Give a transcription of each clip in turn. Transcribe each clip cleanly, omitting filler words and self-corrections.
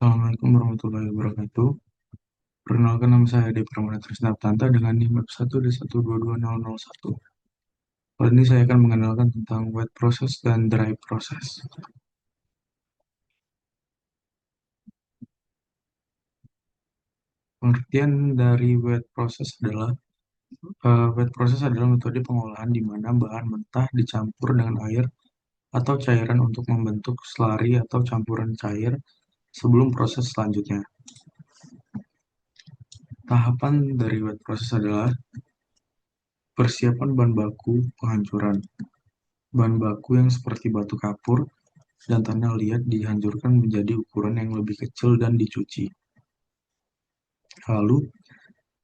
Assalamualaikum warahmatullahi wabarakatuh. Perkenalkan nama saya Ade Pramana Trisnaptanta dengan NIM 1D1222001. Kali ini saya akan mengenalkan tentang wet process dan dry process. Pengertian dari wet process adalah metode pengolahan di mana bahan mentah dicampur dengan air atau cairan untuk membentuk slurry atau campuran cair sebelum proses selanjutnya. Tahapan dari wet process adalah persiapan bahan baku penghancuran. Bahan baku yang seperti batu kapur dan tanah liat dihancurkan menjadi ukuran yang lebih kecil dan dicuci. Lalu,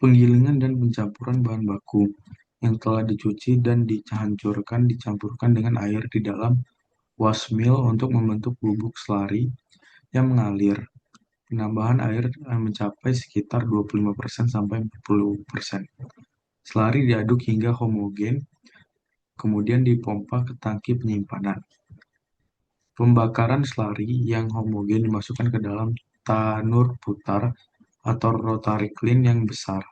penggilingan dan pencampuran bahan baku yang telah dicuci dan dihancurkan dicampurkan dengan air di dalam wash mill untuk membentuk bubuk slurry yang mengalir. Penambahan air mencapai sekitar 25% sampai 40%. Slurry diaduk hingga homogen, kemudian dipompa ke tangki penyimpanan. Pembakaran slurry yang homogen dimasukkan ke dalam tanur putar atau rotary kiln yang besar.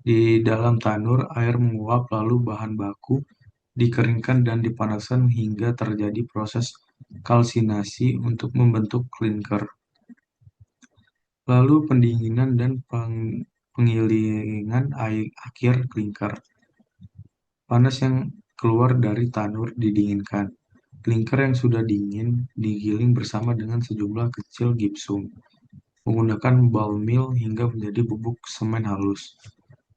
Di dalam tanur, air menguap lalu bahan baku dikeringkan dan dipanaskan hingga terjadi proses kalsinasi untuk membentuk klinker. Lalu pendinginan dan penggilingan akhir klinker. Panas yang keluar dari tanur didinginkan. Klinker yang sudah dingin digiling bersama dengan sejumlah kecil gipsum menggunakan ball mill hingga menjadi bubuk semen halus.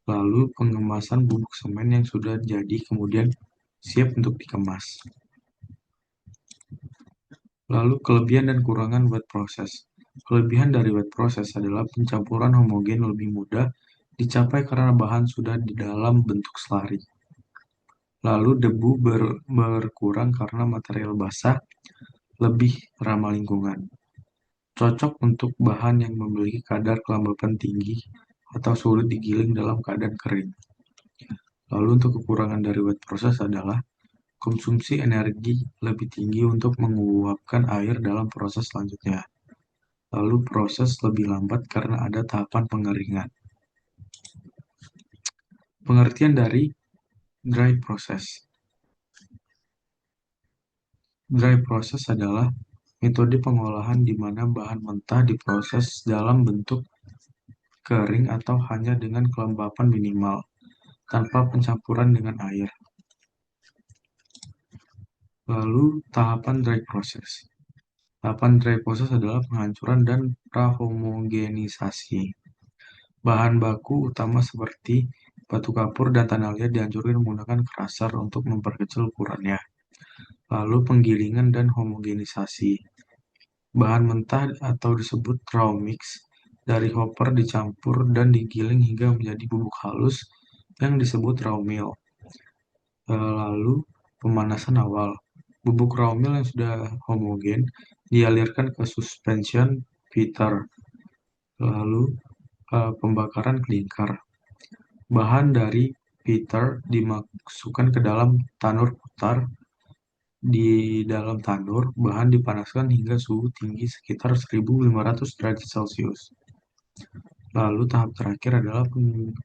Lalu pengemasan bubuk semen yang sudah jadi kemudian siap untuk dikemas. Lalu kelebihan dan kurangan wet process. Kelebihan dari wet process adalah pencampuran homogen lebih mudah dicapai karena bahan sudah di dalam bentuk slurry. Lalu debu berkurang karena material basah lebih ramah lingkungan. Cocok untuk bahan yang memiliki kadar kelembapan tinggi atau sulit digiling dalam keadaan kering. Lalu untuk kekurangan dari wet process adalah konsumsi energi lebih tinggi untuk menguapkan air dalam proses selanjutnya. Lalu proses lebih lambat karena ada tahapan pengeringan. Pengertian dari dry process. Dry process adalah metode pengolahan di mana bahan mentah diproses dalam bentuk kering atau hanya dengan kelembapan minimal, tanpa pencampuran dengan air. Lalu, tahapan dry process. Tahapan dry process adalah penghancuran dan prahomogenisasi. Bahan baku utama seperti batu kapur dan tanah liat dihancurkan menggunakan crusher untuk memperkecil ukurannya. Lalu penggilingan dan homogenisasi. Bahan mentah atau disebut raw mix dari hopper dicampur dan digiling hingga menjadi bubuk halus yang disebut raw meal. Lalu pemanasan awal. Bubuk raw meal yang sudah homogen dialirkan ke suspension filter. Lalu pembakaran klinker. Bahan dari filter dimasukkan ke dalam tanur putar. Di dalam tanur, bahan dipanaskan hingga suhu tinggi sekitar 1500 derajat Celcius. Lalu tahap terakhir adalah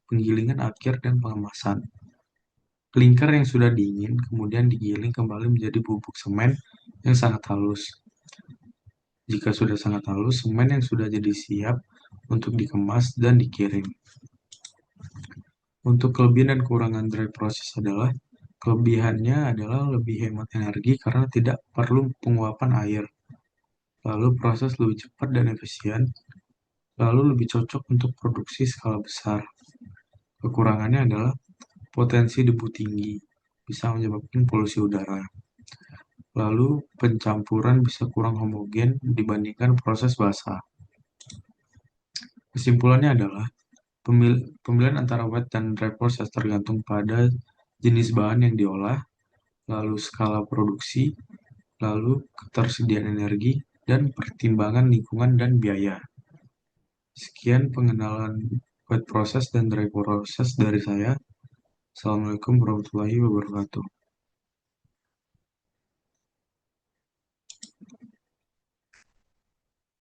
penggilingan akhir dan pengemasan. Klinker yang sudah dingin kemudian digiling kembali menjadi bubuk semen yang sangat halus. Jika sudah sangat halus, semen yang sudah jadi siap untuk dikemas dan dikirim. Untuk kelebihan dan kekurangan dry process adalah kelebihannya adalah lebih hemat energi karena tidak perlu penguapan air. Lalu proses lebih cepat dan efisien. Lalu lebih cocok untuk produksi skala besar. Kekurangannya adalah potensi debu tinggi, bisa menyebabkan polusi udara. Lalu pencampuran bisa kurang homogen dibandingkan proses basah. Kesimpulannya adalah pemilihan antara wet dan dry process tergantung pada jenis bahan yang diolah, lalu skala produksi, lalu ketersediaan energi, dan pertimbangan lingkungan dan biaya. Sekian pengenalan wet process dan dry process dari saya. Assalamualaikum warahmatullahi wabarakatuh.